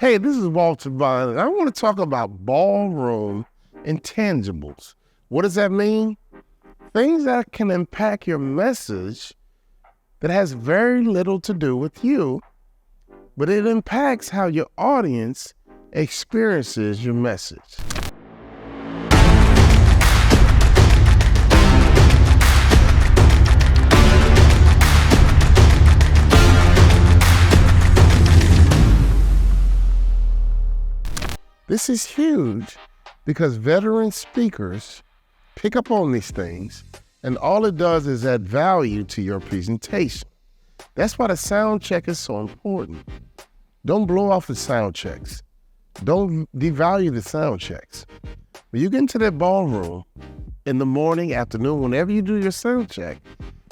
Hey, this is Walter Vine, and I want to talk about ballroom intangibles. What does that mean? Things that can impact your message that has very little to do with you, but it impacts how your audience experiences your message. This is huge because veteran speakers pick up on these things, and all it does is add value to your presentation. That's why the sound check is so important. Don't blow off the sound checks. Don't devalue the sound checks. When you get into that ballroom in the morning, afternoon, whenever you do your sound check,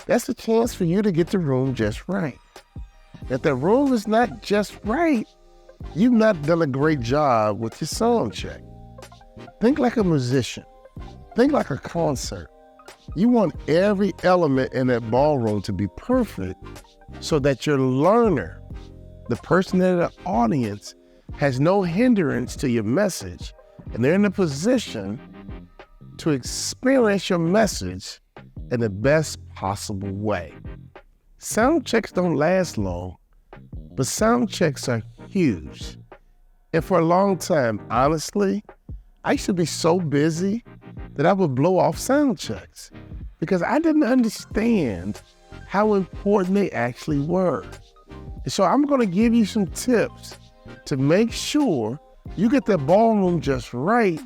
that's a chance for you to get the room just right. If the room is not just right, you've not done a great job with your sound check. Think like a musician. Think like a concert. You want every element in that ballroom to be perfect so that your learner, the person in the audience, has no hindrance to your message, and they're in a position to experience your message in the best possible way. Sound checks don't last long, but sound checks are huge. And for a long time, honestly, I used to be so busy that I would blow off sound checks because I didn't understand how important they actually were. And so I'm gonna give you some tips to make sure you get that ballroom just right,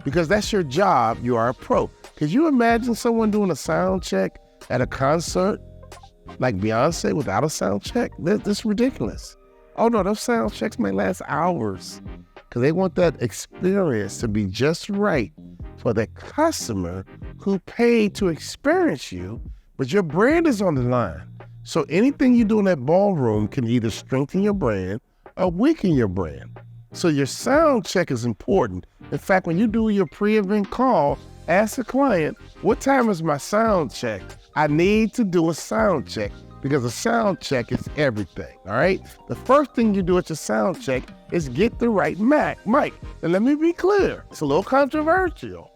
because that's your job. You are a pro. Could you imagine someone doing a sound check at a concert like Beyonce without a sound check? That's ridiculous. Oh no, those sound checks may last hours because they want that experience to be just right for the customer who paid to experience you, but your brand is on the line. So anything you do in that ballroom can either strengthen your brand or weaken your brand. So your sound check is important. In fact, when you do your pre-event call, ask the client, what time is my sound check? I need to do a sound check, because a sound check is everything, all right? The first thing you do at your sound check is get the right mic. And let me be clear, it's a little controversial.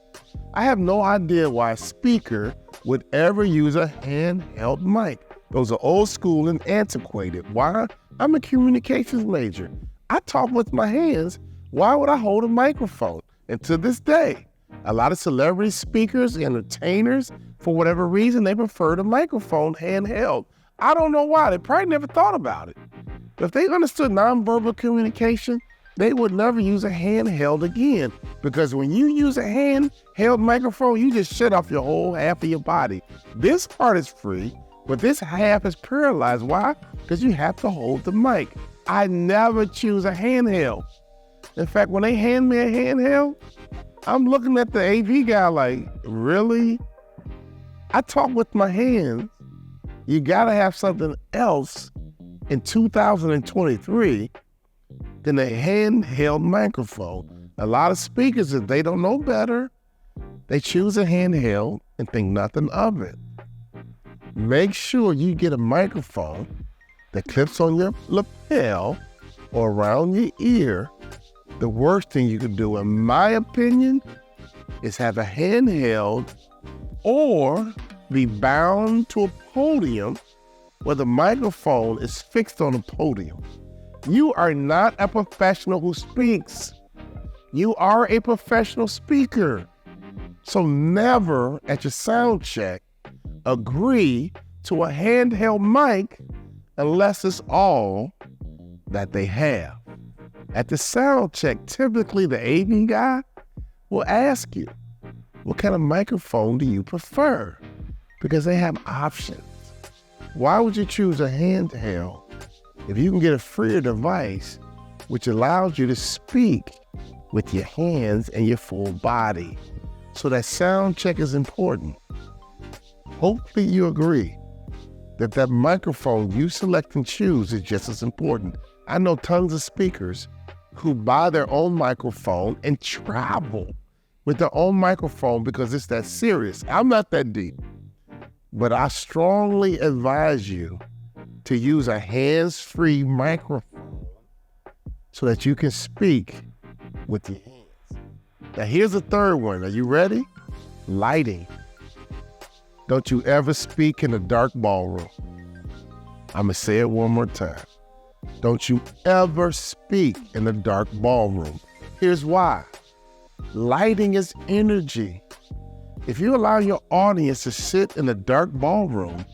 I have no idea why a speaker would ever use a handheld mic. Those are old school and antiquated. Why? I'm a communications major. I talk with my hands. Why would I hold a microphone? And to this day, a lot of celebrity speakers, entertainers, for whatever reason, they prefer the microphone handheld. I don't know why. They probably never thought about it. But if they understood nonverbal communication, they would never use a handheld again. Because when you use a handheld microphone, you just shut off your whole half of your body. This part is free, but this half is paralyzed. Why? Because you have to hold the mic. I never choose a handheld. In fact, when they hand me a handheld, I'm looking at the AV guy like, really? I talk with my hands. You gotta have something else in 2023 than a handheld microphone. A lot of speakers, if they don't know better, they choose a handheld and think nothing of it. Make sure you get a microphone that clips on your lapel or around your ear. The worst thing you can do, in my opinion, is have a handheld or be bound to a podium where the microphone is fixed on a podium. You are not a professional who speaks. You are a professional speaker. So never at your sound check agree to a handheld mic unless it's all that they have. At the sound check, typically the AV guy will ask you, what kind of microphone do you prefer? Because they have options. Why would you choose a handheld if you can get a freer device which allows you to speak with your hands and your full body? So that sound check is important. Hopefully you agree that that microphone you select and choose is just as important. I know tons of speakers who buy their own microphone and travel with their own microphone because it's that serious. I'm not that deep. But I strongly advise you to use a hands-free microphone so that you can speak with your hands. Now here's the third one. Are you ready? Lighting. Don't you ever speak in a dark ballroom. I'm gonna say it one more time. Don't you ever speak in a dark ballroom. Here's why. Lighting is energy. If you allow your audience to sit in a dark ballroom,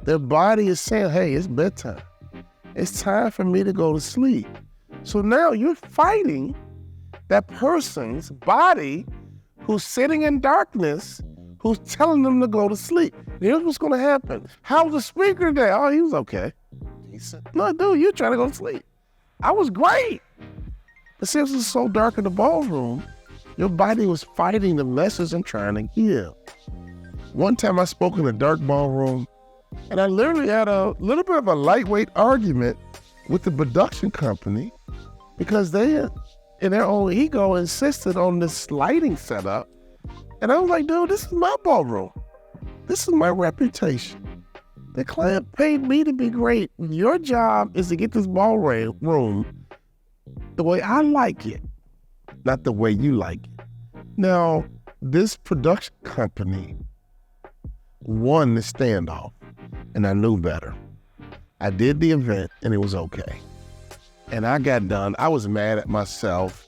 their body is saying, hey, it's bedtime. It's time for me to go to sleep. So now you're fighting that person's body who's sitting in darkness, who's telling them to go to sleep. Here's what's gonna happen. How was the speaker today? Oh, he was okay. He said, no, dude, you're trying to go to sleep. I was great. But since it was so dark in the ballroom, your body was fighting the message I'm trying to give. One time I spoke in a dark ballroom, and I literally had a little bit of a lightweight argument with the production company because they, in their own ego, insisted on this lighting setup. And I was like, dude, this is my ballroom. This is my reputation. The client paid me to be great. Your job is to get this ballroom the way I like it, not the way you like it. Now, this production company won the standoff, and I knew better. I did the event, and it was okay. And I got done. I was mad at myself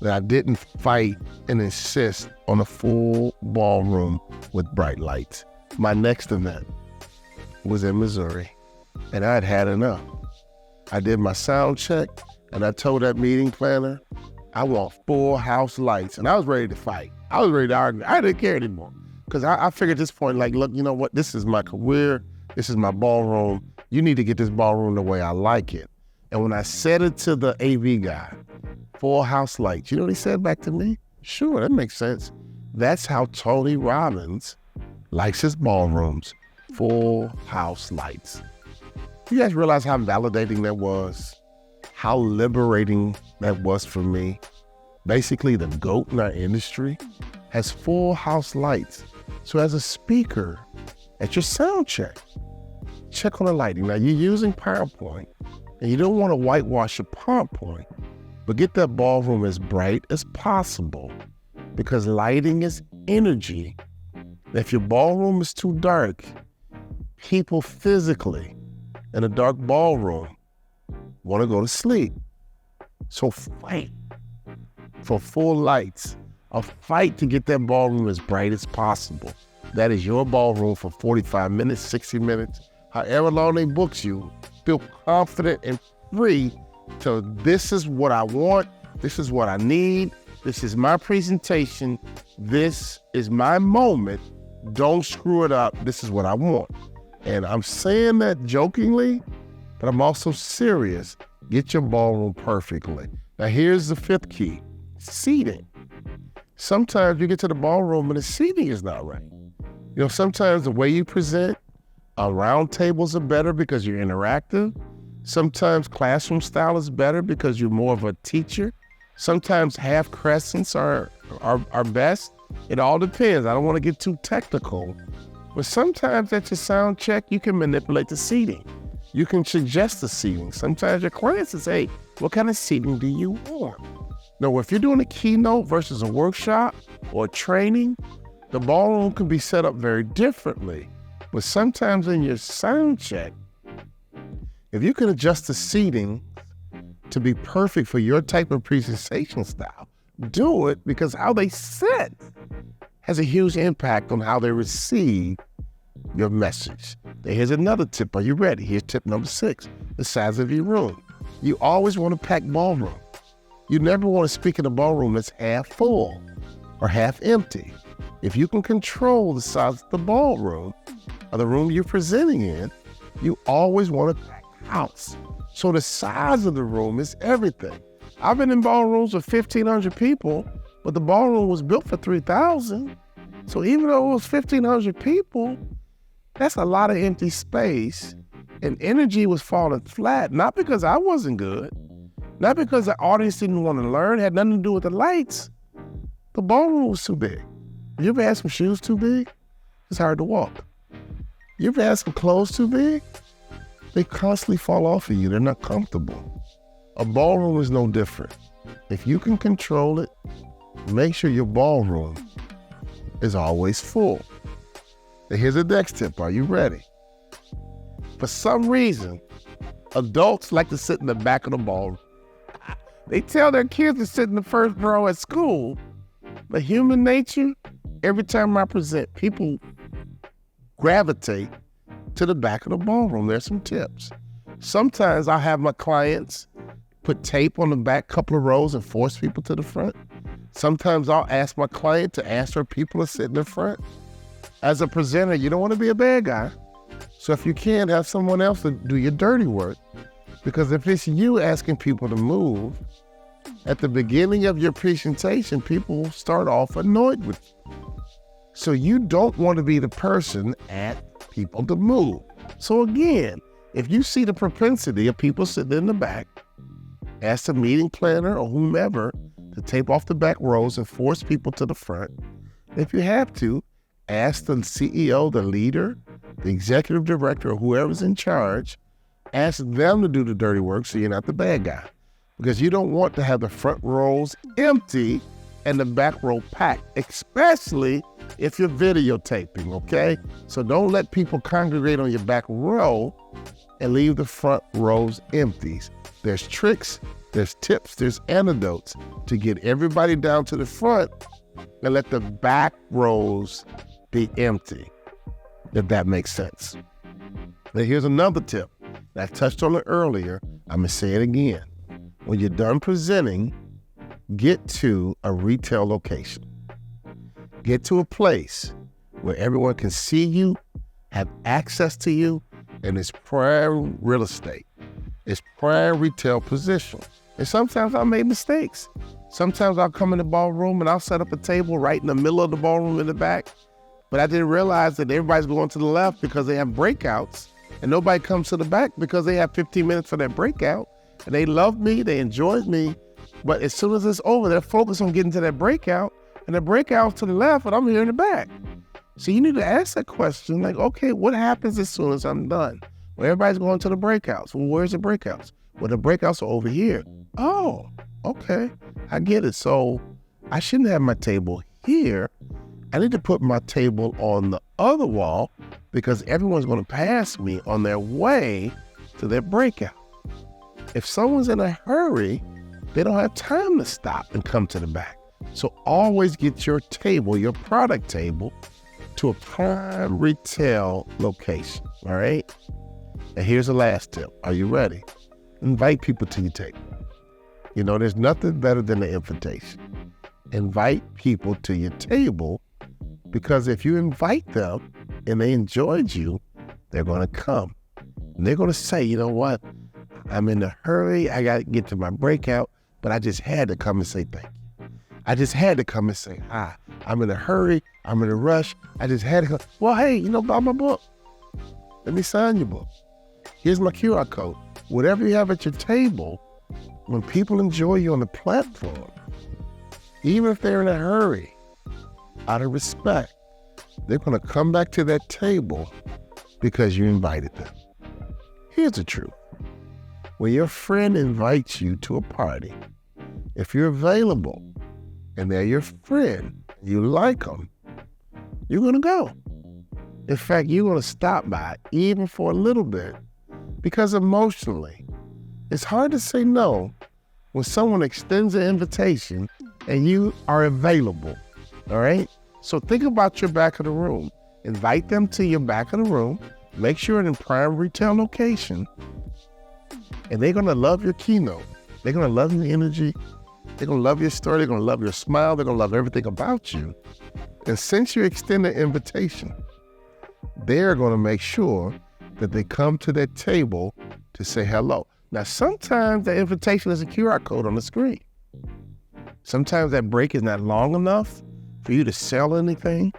that I didn't fight and insist on a full ballroom with bright lights. My next event was in Missouri, and I had had enough. I did my sound check, and I told that meeting planner, I want full house lights. And I was ready to fight. I was ready to argue. I didn't care anymore. Because I figured at this point, like, look, you know what? This is my career. This is my ballroom. You need to get this ballroom the way I like it. And when I said it to the AV guy, full house lights, you know what he said back to me? Sure, that makes sense. That's how Tony Robbins likes his ballrooms, full house lights. You guys realize how validating that was? How liberating that was for me. Basically, the GOAT in our industry has full house lights. So as a speaker, at your sound check on the lighting. Now you're using PowerPoint and you don't want to whitewash your PowerPoint, but get that ballroom as bright as possible because lighting is energy. If your ballroom is too dark, people physically in a dark ballroom want to go to sleep. So fight for full lights. A fight to get that ballroom as bright as possible. That is your ballroom for 45 minutes, 60 minutes, however long they book you. Feel confident and free to, this is what I want, this is what I need, this is my presentation, this is my moment, don't screw it up, this is what I want. And I'm saying that jokingly, but I'm also serious. Get your ballroom perfectly. Now here's the fifth key, seating. Sometimes you get to the ballroom and the seating is not right. You know, sometimes the way you present, round tables are better because you're interactive. Sometimes classroom style is better because you're more of a teacher. Sometimes half crescents are best. It all depends. I don't want to get too technical, but sometimes at your sound check, you can manipulate the seating. You can suggest the seating. Sometimes your clients say, hey, what kind of seating do you want? Now, if you're doing a keynote versus a workshop or training, the ballroom can be set up very differently. But sometimes in your sound check, if you can adjust the seating to be perfect for your type of presentation style, do it, because how they sit has a huge impact on how they receive your message. Now, here's another tip. Are you ready? Here's tip number 6, the size of your room. You always want to pack ballroom. You never want to speak in a ballroom that's half full or half empty. If you can control the size of the ballroom or the room you're presenting in, you always want to pack house. So the size of the room is everything. I've been in ballrooms with 1,500 people, but the ballroom was built for 3,000. So even though it was 1,500 people, that's a lot of empty space, and energy was falling flat, not because I wasn't good, not because the audience didn't want to learn, it had nothing to do with the lights. The ballroom was too big. You ever had some shoes too big? It's hard to walk. You ever had some clothes too big? They constantly fall off of you. They're not comfortable. A ballroom is no different. If you can control it, make sure your ballroom is always full. Now here's the next tip. Are you ready? For some reason, adults like to sit in the back of the ballroom. They tell their kids to sit in the first row at school, but human nature, every time I present, people gravitate to the back of the ballroom. There's some tips. Sometimes I'll have my clients put tape on the back couple of rows and force people to the front. Sometimes I'll ask my client to ask her people to sit in the front. As a presenter, you don't want to be a bad guy. So if you can, have someone else to do your dirty work. Because if it's you asking people to move, at the beginning of your presentation, people will start off annoyed with you. So you don't want to be the person asking people to move. So again, if you see the propensity of people sitting in the back, ask the meeting planner or whomever to tape off the back rows and force people to the front. If you have to, ask the CEO, the leader, the executive director, or whoever's in charge, ask them to do the dirty work so you're not the bad guy. Because you don't want to have the front rows empty and the back row packed, especially if you're videotaping, okay? So don't let people congregate on your back row and leave the front rows empty. There's tricks, there's tips, there's antidotes to get everybody down to the front and let the back rows be empty, if that makes sense. Now here's another tip. I touched on it earlier. I'm gonna say it again. When you're done presenting, get to a retail location. Get to a place where everyone can see you, have access to you, and it's prime real estate. It's prime retail position. And sometimes I made mistakes. Sometimes I'll come in the ballroom and I'll set up a table right in the middle of the ballroom in the back, but I didn't realize that everybody's going to the left because they have breakouts, and nobody comes to the back because they have 15 minutes for that breakout, and they love me, they enjoyed me, but as soon as it's over, they're focused on getting to that breakout, and the breakout's to the left, and I'm here in the back. So you need to ask that question, like, okay, what happens as soon as I'm done? Well, everybody's going to the breakouts. Well, where's the breakouts? Well, the breakouts are over here. Oh, okay, I get it. So I shouldn't have my table here. I need to put my table on the other wall because everyone's going to pass me on their way to their breakout. If someone's in a hurry, they don't have time to stop and come to the back. So always get your table, your product table, to a prime retail location, all right? And here's the last tip. Are you ready? Invite people to your table. You know, there's nothing better than an invitation. Invite people to your table, because if you invite them and they enjoyed you, they're going to come. And they're going to say, you know what? I'm in a hurry. I got to get to my breakout, but I just had to come and say thank you. I just had to come and say hi. I'm in a hurry. I'm in a rush. I just had to come. Well, hey, you know, buy my book. Let me sign your book. Here's my QR code. Whatever you have at your table, when people enjoy you on the platform, even if they're in a hurry, out of respect, they're going to come back to that table because you invited them. Here's the truth. When your friend invites you to a party, if you're available and they're your friend, you like them, you're going to go. In fact, you're going to stop by even for a little bit, because emotionally, it's hard to say no when someone extends an invitation and you are available, all right? So think about your back of the room. Invite them to your back of the room. Make sure it's in prime retail location. And they're going to love your keynote. They're going to love your energy. They're going to love your story. They're going to love your smile. They're going to love everything about you. And since you extend the invitation, they're going to make sure that they come to that table to say hello. Now, sometimes the invitation is a QR code on the screen. Sometimes that break is not long enough for you to sell anything.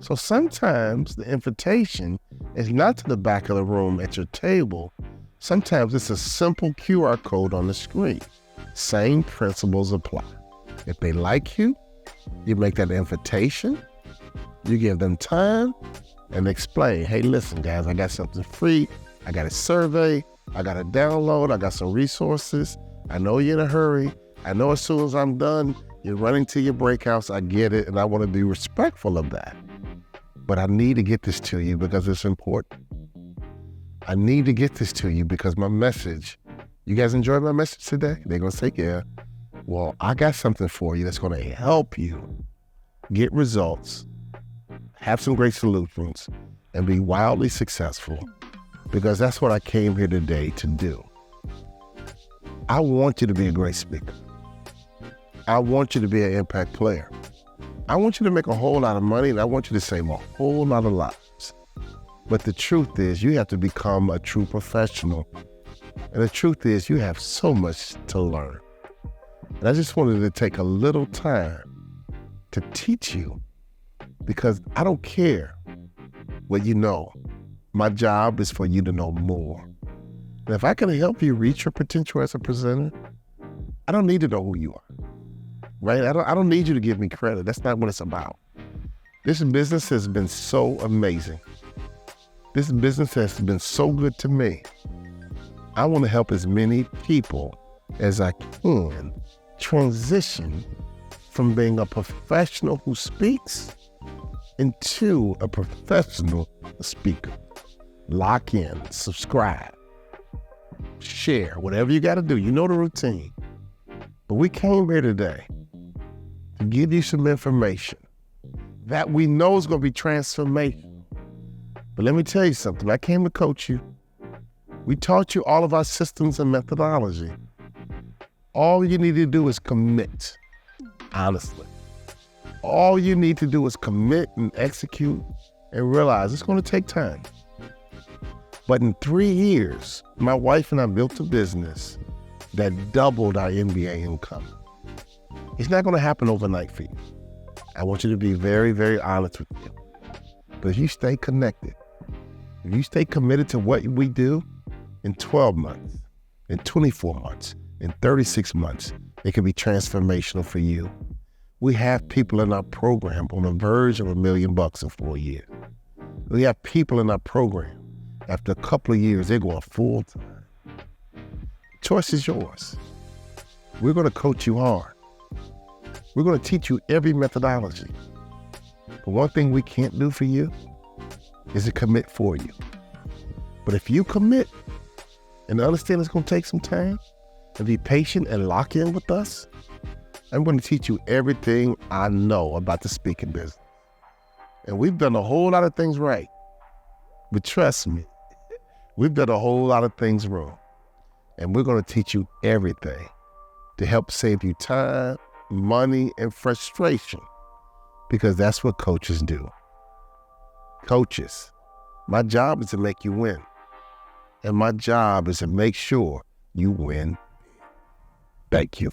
So sometimes the invitation is not to the back of the room at your table. Sometimes it's a simple QR code on the screen. Same principles apply. If they like you, you make that invitation, you give them time and explain, hey, listen, guys, I got something free. I got a survey. I got a download. I got some resources. I know you're in a hurry. I know as soon as I'm done, you're running to your break house. I get it, and I want to be respectful of that. But I need to get this to you because it's important. I need to get this to you because my message, you guys enjoyed my message today? They're going to say, yeah. Well, I got something for you that's going to help you get results, have some great solutions, and be wildly successful, because that's what I came here today to do. I want you to be a great speaker. I want you to be an impact player. I want you to make a whole lot of money, and I want you to save a whole lot of lives. But the truth is, you have to become a true professional. And the truth is, you have so much to learn. And I just wanted to take a little time to teach you, because I don't care what you know. My job is for you to know more. And if I can help you reach your potential as a presenter, I don't need to know who you are, right? I don't need you to give me credit. That's not what it's about. This business has been so amazing. This business has been so good to me. I want to help as many people as I can transition from being a professional who speaks into a professional speaker. Lock in, subscribe, share, whatever you got to do. You know the routine. But we came here today to give you some information that we know is going to be transformational. But let me tell you something. I came to coach you. We taught you all of our systems and methodology. All you need to do is commit, honestly. All you need to do is commit and execute and realize it's going to take time. But in 3 years, my wife and I built a business that doubled our MBA income. It's not going to happen overnight for you. I want you to be very, very honest with you. But if you stay connected, if you stay committed to what we do, in 12 months, in 24 months, in 36 months, it can be transformational for you. We have people in our program on the verge of $1 million in 4 years. We have people in our program, after a couple of years, they're going full time. Choice is yours. We're going to coach you hard. We're going to teach you every methodology. But one thing we can't do for you is to commit for you. But if you commit and understand it's going to take some time and be patient and lock in with us, I'm going to teach you everything I know about the speaking business. And we've done a whole lot of things right. But trust me, we've done a whole lot of things wrong. And we're going to teach you everything to help save you time, money, and frustration, because that's what coaches do. Coaches, my job is to make you win. And my job is to make sure you win. Thank you.